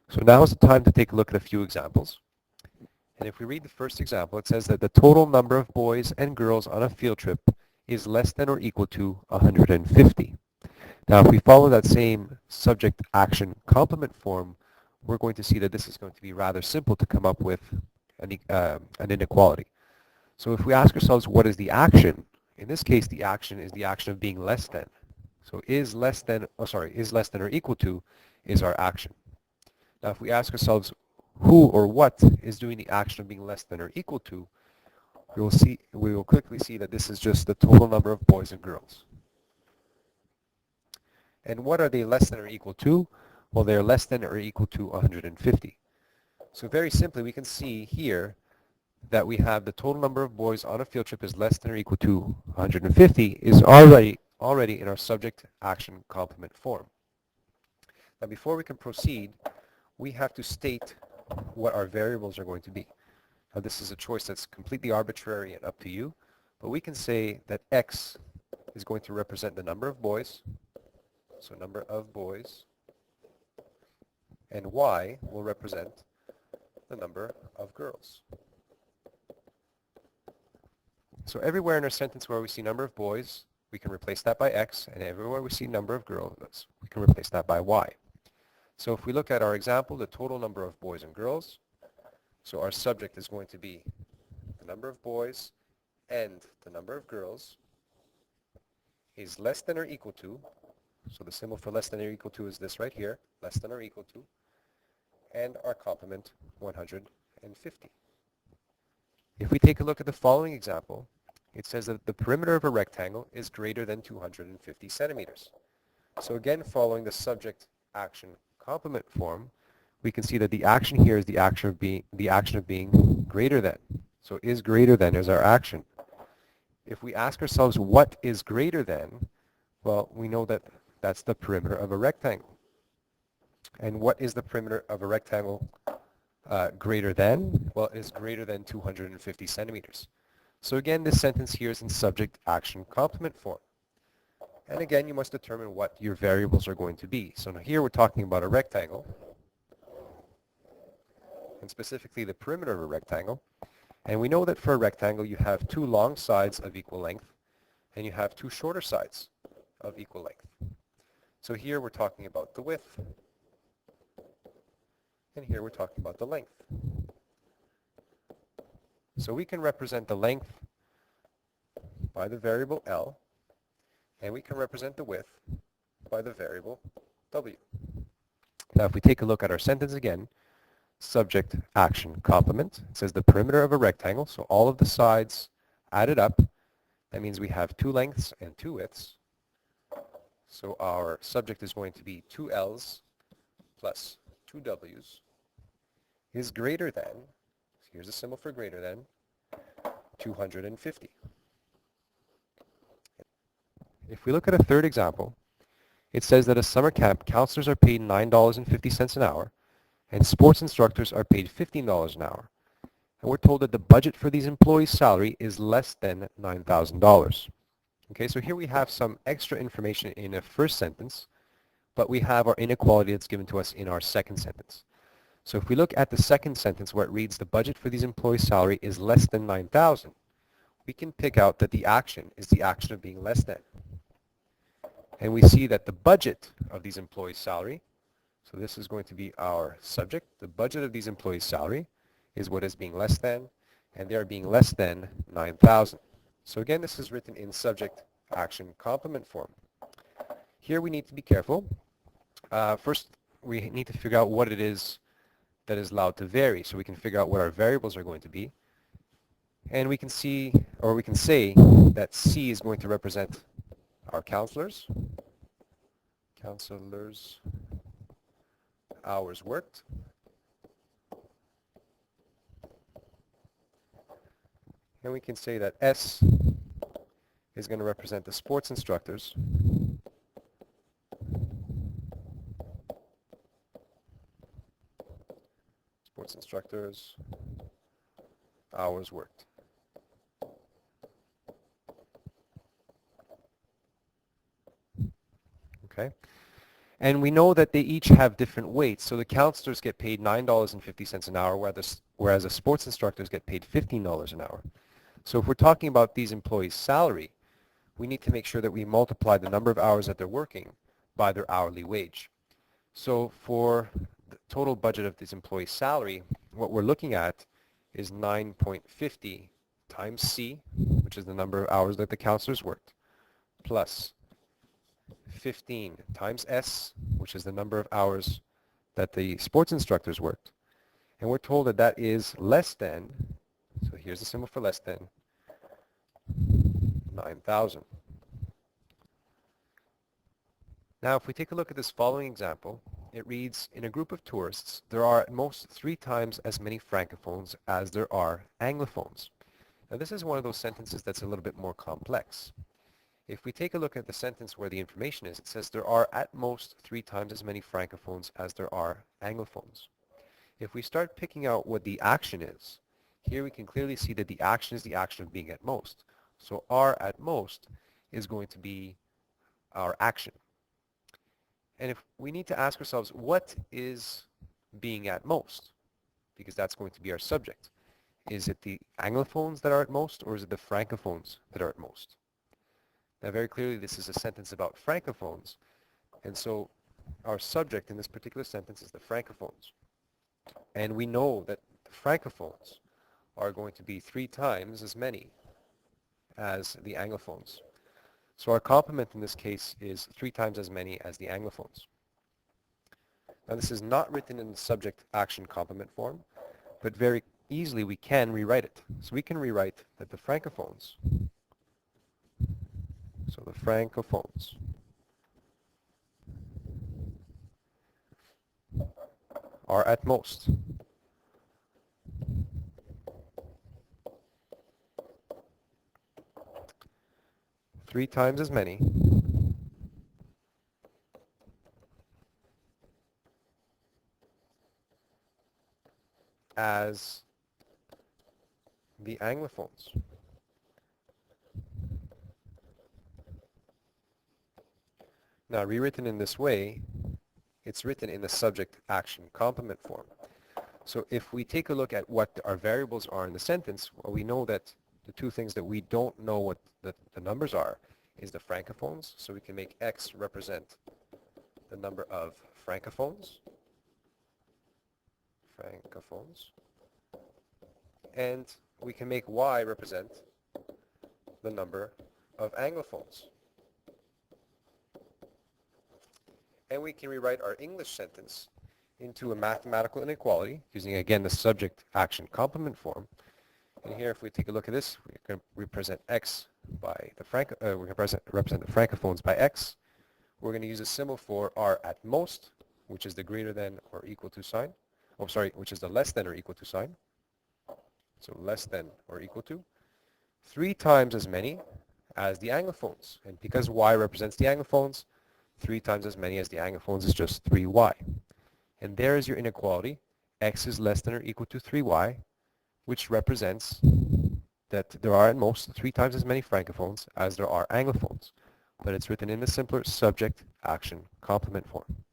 So now is the time to take a look at a few examples. And if we read the first example, it says that the total number of boys and girls on a field trip is less than or equal to 150. Now, if we follow that same subject action complement form, we're going to see that this is going to be rather simple to come up with an inequality. So if we ask ourselves, what is the action? In this case, the action is the action of being less than. So is less than or equal to is our action. Now, if we ask ourselves, who or what is doing the action of being less than or equal to, we will quickly see that this is just the total number of boys and girls. And what are they less than or equal to? Well, they're less than or equal to 150. So very simply, we can see here that we have the total number of boys on a field trip is less than or equal to 150 is already in our subject action complement form. Now, before we can proceed, we have to state what our variables are going to be. Now, this is a choice that's completely arbitrary and up to you, but we can say that X is going to represent the number of boys, so number of boys, and Y will represent the number of girls. So everywhere in our sentence where we see number of boys, we can replace that by X, and everywhere we see number of girls, we can replace that by Y. So if we look at our example, the total number of boys and girls, so our subject is going to be the number of boys and the number of girls is less than or equal to, so the symbol for less than or equal to is this right here, less than or equal to, and our complement 150. If we take a look at the following example, it says that the perimeter of a rectangle is greater than 250 centimeters. So again, following the subject action complement form, we can see that the action here is the action of being greater than. So is greater than is our action. If we ask ourselves what is greater than, well, we know that that's the perimeter of a rectangle. And what is the perimeter of a rectangle greater than? Well, it is greater than 250 centimeters. So again, this sentence here is in subject action complement form. And again, you must determine what your variables are going to be. So now here we're talking about a rectangle, and specifically the perimeter of a rectangle. And we know that for a rectangle, you have two long sides of equal length, and you have two shorter sides of equal length. So here we're talking about the width, and here we're talking about the length. So we can represent the length by the variable L, and we can represent the width by the variable W. Now if we take a look at our sentence again, subject action complement, it says the perimeter of a rectangle, so all of the sides added up, that means we have two lengths and two widths. So our subject is going to be 2 L's plus 2 W's is greater than, here's a symbol for greater than, 250. If we look at a third example, it says that a summer camp, counselors are paid $9.50 an hour, and sports instructors are paid $15 an hour. And we're told that the budget for these employees' salary is less than $9,000. Okay, so here we have some extra information in a first sentence, but we have our inequality that's given to us in our second sentence. So if we look at the second sentence where it reads the budget for these employees' salary is less than 9,000, we can pick out that the action is the action of being less than. And we see that the budget of these employees' salary, so this is going to be our subject, the budget of these employees' salary is what is being less than, and they are being less than 9,000. So again, this is written in subject action complement form. Here we need to be careful. First, we need to figure out what it is that is allowed to vary, so we can figure out what our variables are going to be. And we can see, or we can say that C is going to represent our counselors, hours worked. And we can say that S is going to represent the sports instructors, hours worked. Okay. And we know that they each have different weights. So the counselors get paid $9.50 an hour, whereas the sports instructors get paid $15 an hour. So if we're talking about these employees' salary, we need to make sure that we multiply the number of hours that they're working by their hourly wage. So for the total budget of this employee's salary, what we're looking at is 9.50 times C, which is the number of hours that the counselors worked, plus 15 times S, which is the number of hours that the sports instructors worked. And we're told that that is less than, so here's the symbol for less than, 9,000. Now, if we take a look at this following example, it reads, in a group of tourists, there are at most 3 times as many francophones as there are anglophones. Now, this is one of those sentences that's a little bit more complex. If we take a look at the sentence where the information is, it says there are at most 3 times as many francophones as there are anglophones. If we start picking out what the action is, here we can clearly see that the action is the action of being at most. So our at most is going to be our action. And if we need to ask ourselves, what is being at most? Because that's going to be our subject. Is it the anglophones that are at most, or is it the francophones that are at most? Now, very clearly, this is a sentence about francophones, and so our subject in this particular sentence is the francophones. And we know that the francophones are going to be 3 times as many as the anglophones. So our complement in this case is 3 times as many as the anglophones. Now, this is not written in the subject action complement form, but very easily we can rewrite it. So we can rewrite that the francophones, are at most 3 times as many as the anglophones. Now, rewritten in this way, it's written in the subject action complement form. So if we take a look at what our variables are in the sentence, well, we know that the 2 things that we don't know what the numbers are is the francophones. So we can make X represent the number of francophones, and we can make Y represent the number of anglophones. And we can rewrite our English sentence into a mathematical inequality using, again, the subject action complement form. And here, if we take a look at this, we can represent X by the we can represent the francophones by X. We're going to use a symbol for our at most, which is the greater than or equal to sign. Oh, sorry, which is the less than or equal to sign. So less than or equal to 3 times as many as the anglophones. And because Y represents the anglophones, 3 times as many as the anglophones is just 3Y. And there is your inequality. X is less than or equal to 3Y, which represents that there are at most 3 times as many francophones as there are anglophones. But it's written in the simpler subject action complement form.